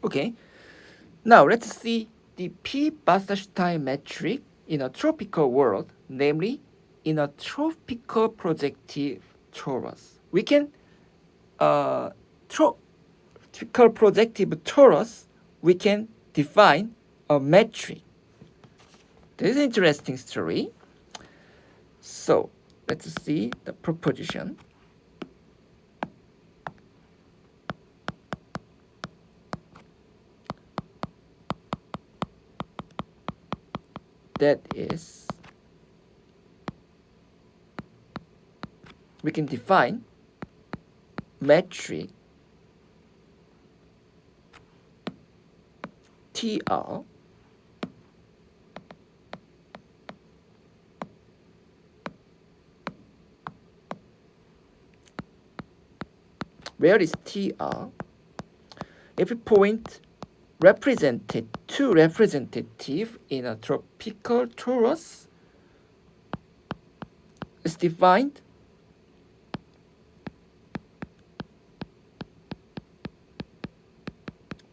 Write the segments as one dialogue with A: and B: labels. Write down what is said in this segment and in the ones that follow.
A: Okay, now let's see the p-Wasserstein metric in a tropical world, namely in a tropical projective torus. We can tropical projective torus, we can define a metric. This is an interesting story. So let's see the proposition. That is, we can define metric TR where is TR? Every point represented two representative in a tropical torus is defined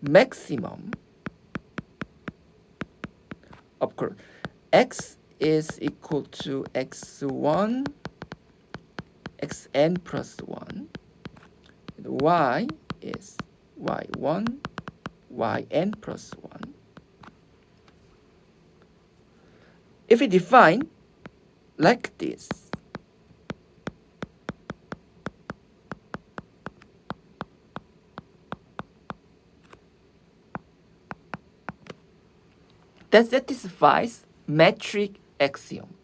A: maximum. Of course, x is equal to x1, xn plus 1. And y is y1, yn plus 1. If we define like this, that satisfies metric axiom.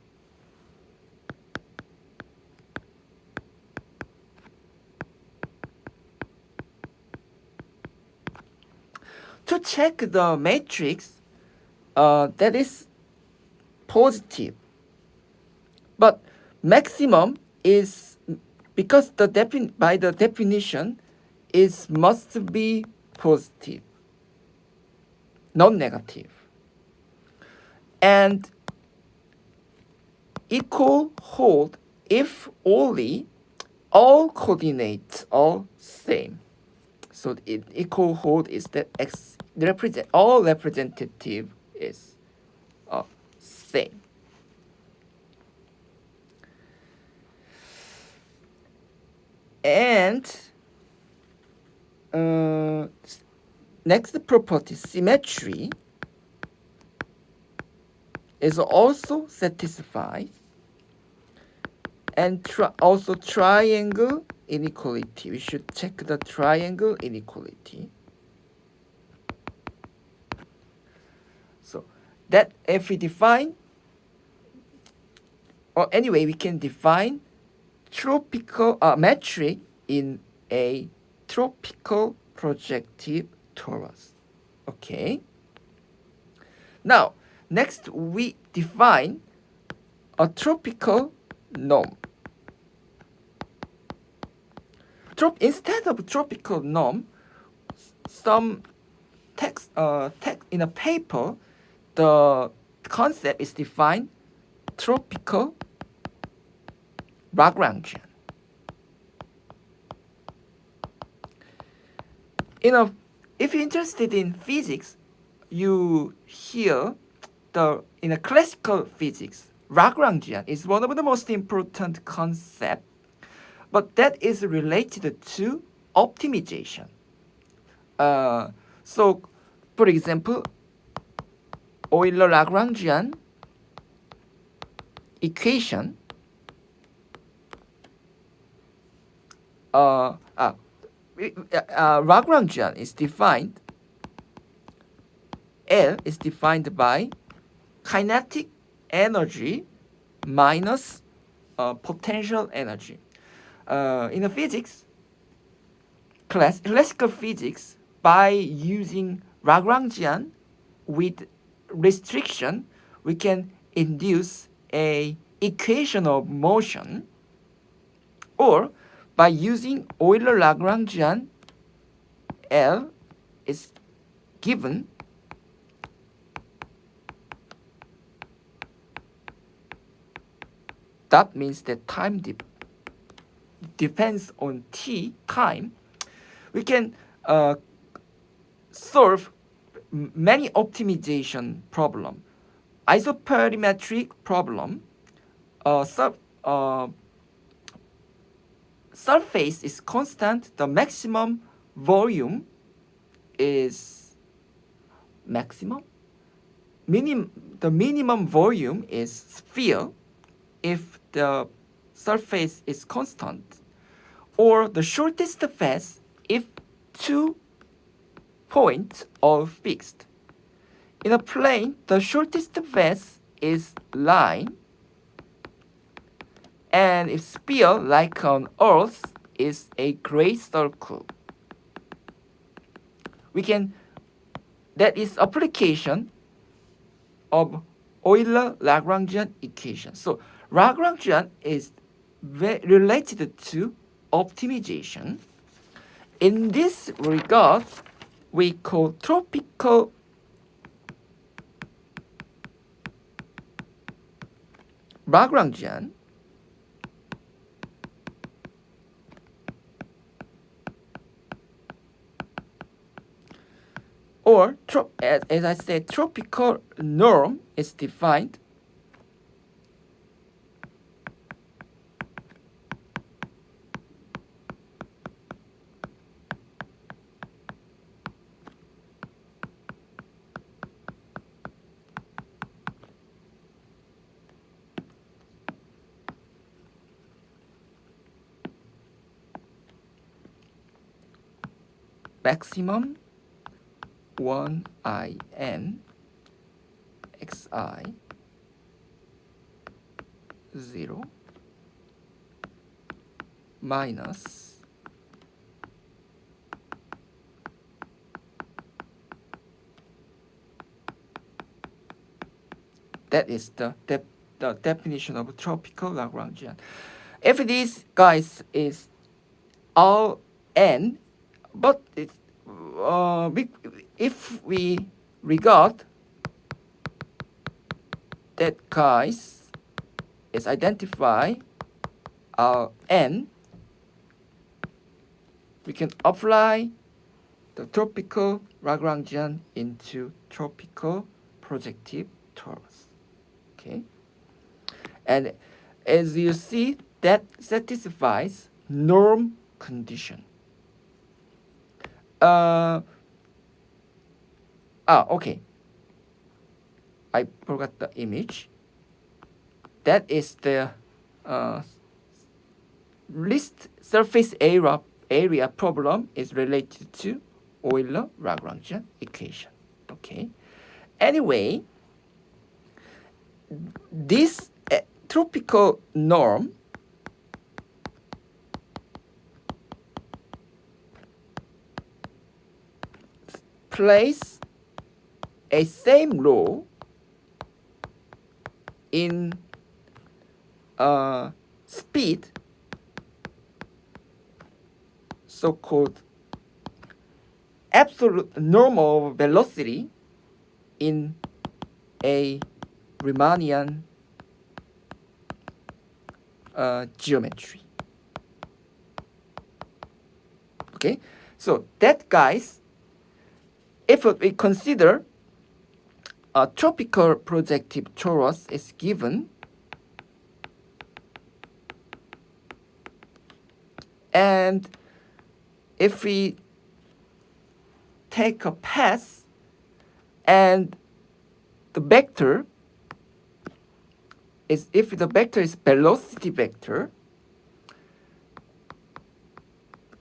A: To check the matrix, that is positive. But maximum is, because by the definition, it must be positive, non-negative. And equal hold if only all coordinates are same. So equal hold is that all representative is same. And next property, symmetry, is also satisfied. And also triangle inequality. We should check the triangle inequality. So that if we define, or anyway, we can define tropical metric in a tropical projective torus. Okay. Now, next we define a tropical norm. Instead of tropical norm, some text in a paper, the concept is defined tropical Lagrangian. If you're interested in physics, you hear in a classical physics, Lagrangian is one of the most important concepts, but that is related to optimization. So, for example, Euler-Lagrangian equation Lagrangian is defined, L is defined by kinetic energy minus potential energy. In the physics, classical physics, by using Lagrangian with restriction, we can induce a equation of motion, or by using Euler-Lagrangian, L is given that means that time depends on t time. We can solve many optimization problem, isoperimetric problem. Surface is constant. The maximum volume is maximum. The minimum volume is sphere if the surface is constant, or the shortest phase if 2 points are fixed. In a plane, the shortest phase is line, and if sphere, like on Earth, is a gray circle. That is application of Euler-Lagrangian equation. So Lagrangian is related to optimization. In this regard, we call tropical Lagrangian or, as I said, tropical norm is defined maximum 1in xi 0 minus that is the definition of tropical Lagrangian. If these guys is all n, but if we regard that guys is identify n, we can apply the tropical Lagrangian into tropical projective torus. Okay, and as you see, that satisfies norm condition. Okay. I forgot the image. That is the least surface area problem is related to Euler-Lagrangian equation. Okay. Anyway, this tropical norm plays a same role in speed, so-called absolute normal velocity in a Riemannian geometry. Okay, so that guys, if we consider a tropical projective torus is given, and if we take a path and the vector is, if the vector is velocity vector,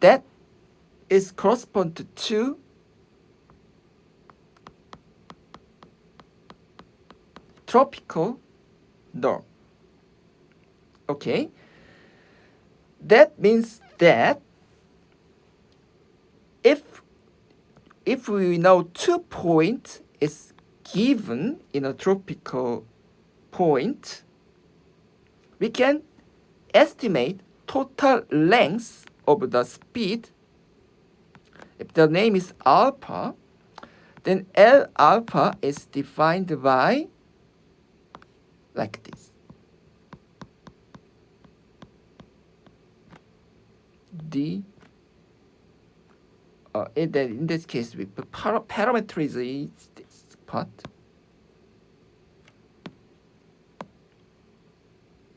A: that is correspond to tropical norm. Okay, that means that if we know 2 points is given in a tropical point, we can estimate total length of the speed. If the name is alpha, then L alpha is defined by like this. D in this case, we parameterize this part.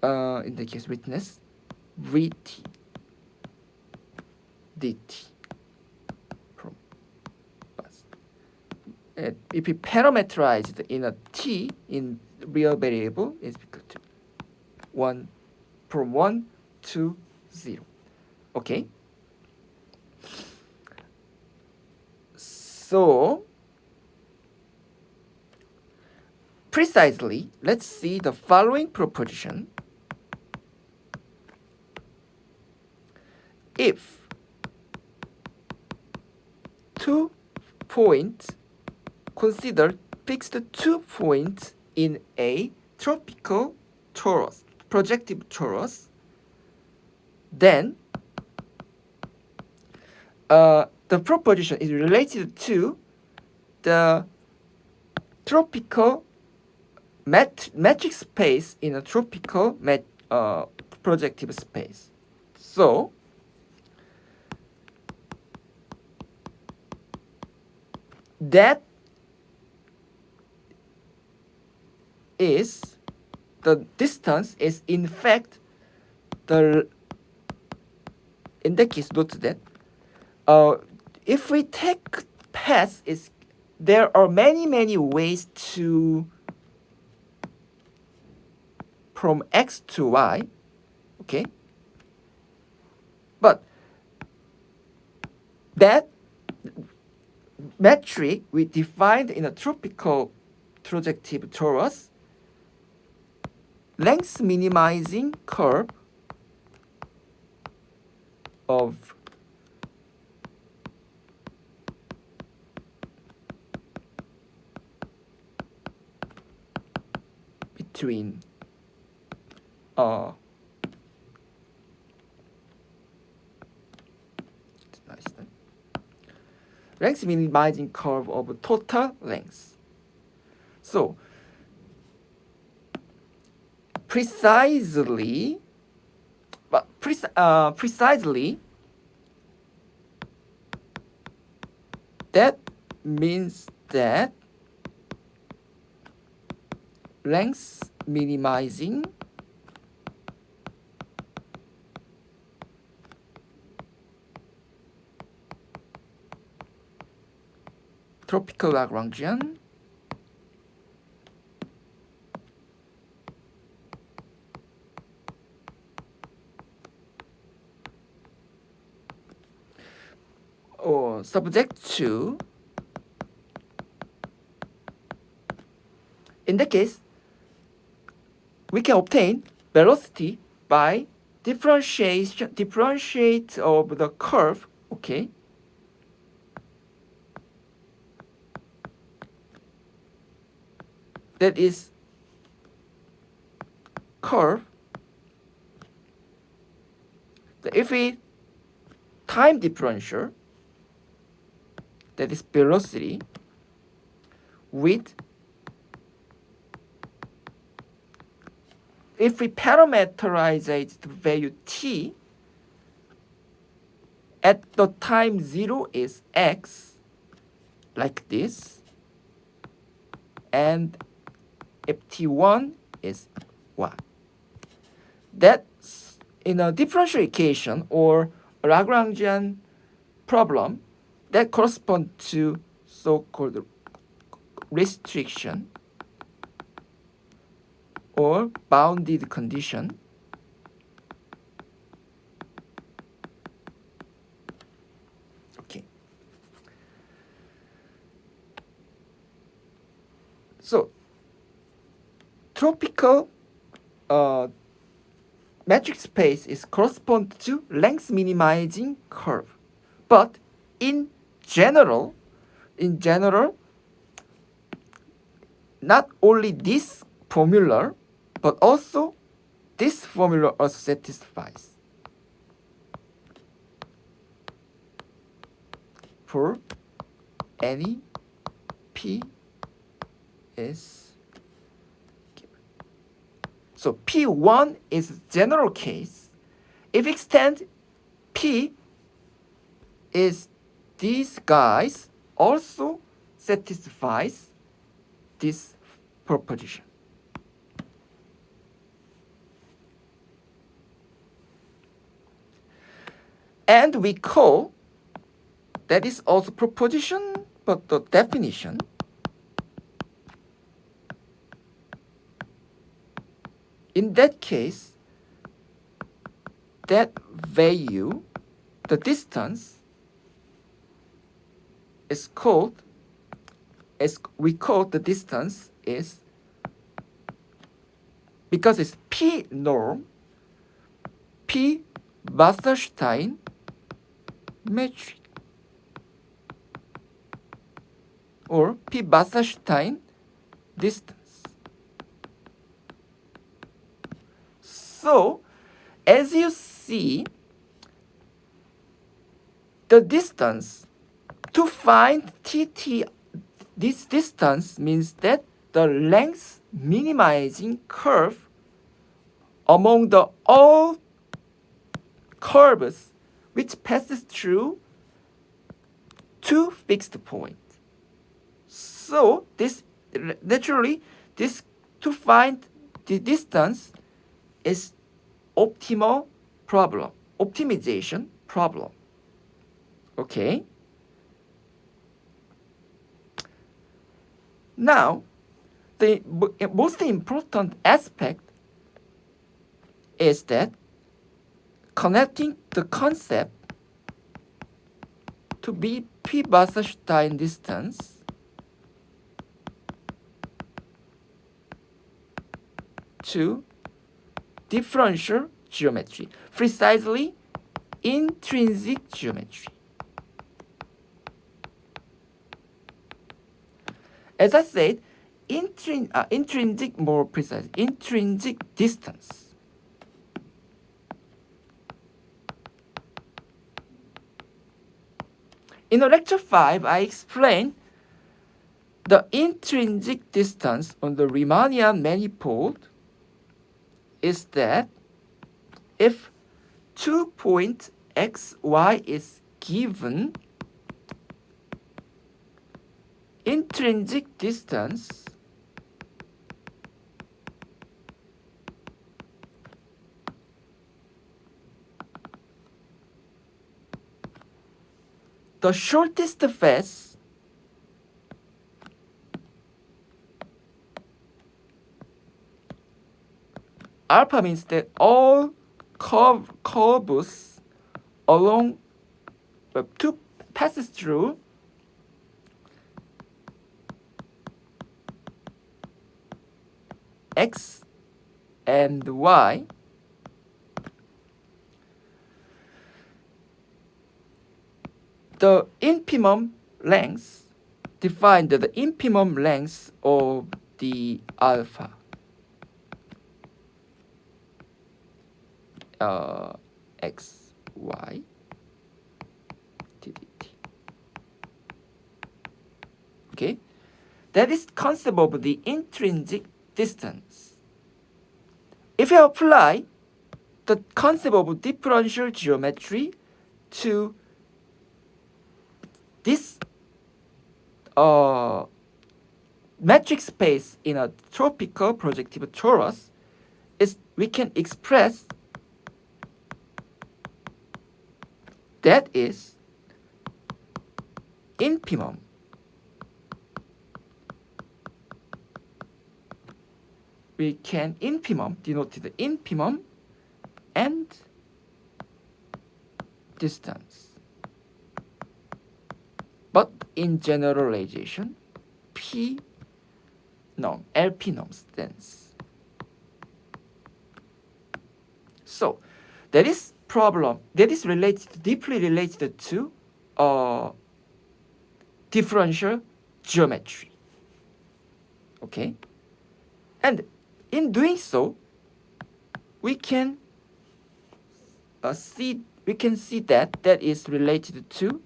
A: In the case witness Vt dt from bus. If we parameterized in a t in real variable is equal to 1 from 1 to 0. Okay. So precisely, let's see the following proposition. If 2 points, consider fixed 2 points in a tropical torus, projective torus, then the proposition is related to the tropical metric space in a tropical projective space. So that is the distance is in fact the, in that case, note that if we take paths, is there are many ways to from x to y, okay, but that metric we defined in a tropical projective torus, length minimizing curve of between length minimizing curve of total length. So precisely that means that length minimizing tropical Lagrangian or subject to, in that case, we can obtain velocity by differentiate of the curve, okay? That is curve. If we time differential, that is velocity, with, if we parameterize the value t at the time 0 is x, like this, and if t1 is y. That's in a differential equation or Lagrangian problem that correspond to so-called restriction or bounded condition. Okay. So tropical metric space is correspond to length minimizing curve, but in general, not only this formula, but also this formula also satisfies for any p is given. So p1 is general case. If extend p is these guys also satisfies this proposition. And we call that is also proposition, but the definition in that case, that value, the distance, is called, as we call the distance is, because it's p norm, p-Wasserstein metric, or p-Wasserstein distance. So, as you see, the distance to find TT, this distance means that the length minimizing curve among the all curves which passes through two fixed points. So this naturally, this to find the distance is optimal problem, optimization problem. Okay. Now, the most important aspect is that connecting the concept to be p-Wasserstein distance to differential geometry, precisely intrinsic geometry. As I said, intrinsic, more precise, intrinsic distance. In lecture 5, I explained the intrinsic distance on the Riemannian manifold is that if 2 point x, y is given, intrinsic distance the shortest phase alpha means that all curves along two passes through x and y, the infimum length defined the infimum length of the alpha x, y, dt. Okay, that is concept of the intrinsic distance. If you apply the concept of differential geometry to this metric space in a tropical projective torus, we can express that is infimum we can infimum denote the infimum and distance. But in generalization, P norm, LP norm stands. So that is problem that is related, deeply related to differential geometry. Okay, and in doing so, we can see that is related to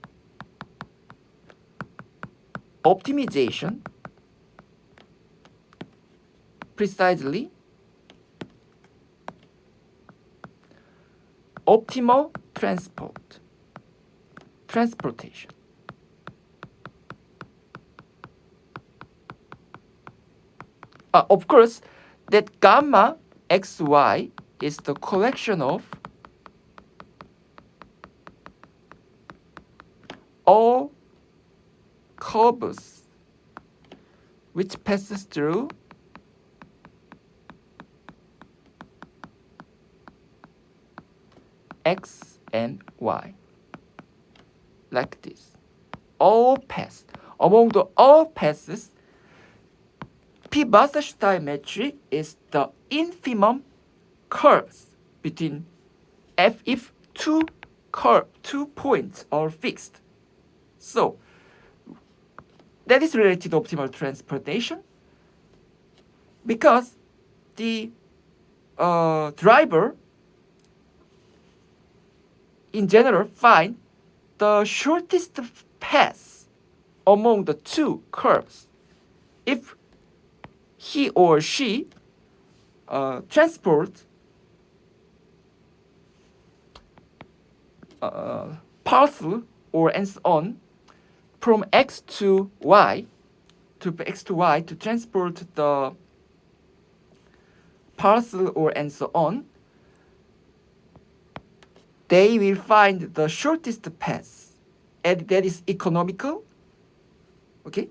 A: optimization, precisely optimal transportation. Of course, that gamma xy is the collection of all curves which passes through x and y, like this. All paths. Among the all passes, p-Wasserstein metric is the infimum curves between if two points are fixed. So that is related to optimal transportation, because the driver in general find the shortest path among the two curves. If he or she transport parcel or and so on from x to y to transport the parcel or and so on, they will find the shortest path, and that is economical. Okay,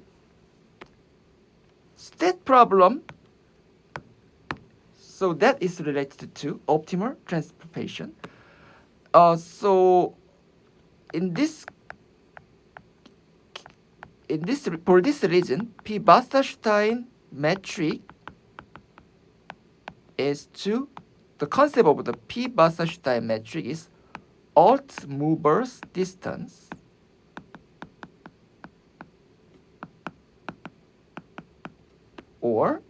A: so that problem, so that is related to optimal transportation. So for this reason, p-Wasserstein metric is the concept of the p-Wasserstein metric is alt movers distance or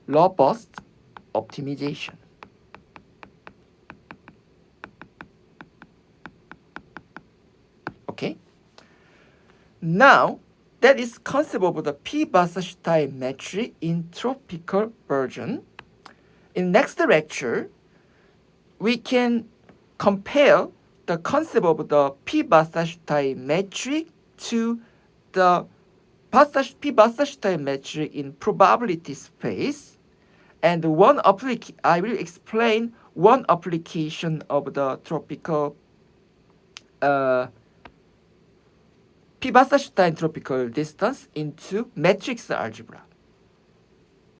A: robust optimization. Okay. Now that is concept of the p-Wasserstein metric in tropical version. In next lecture, we can compare the concept of the p-Wasserstein metric to the p-Wasserstein metric in probability space, and I will explain one application of the tropical p-Wasserstein tropical distance into matrix algebra.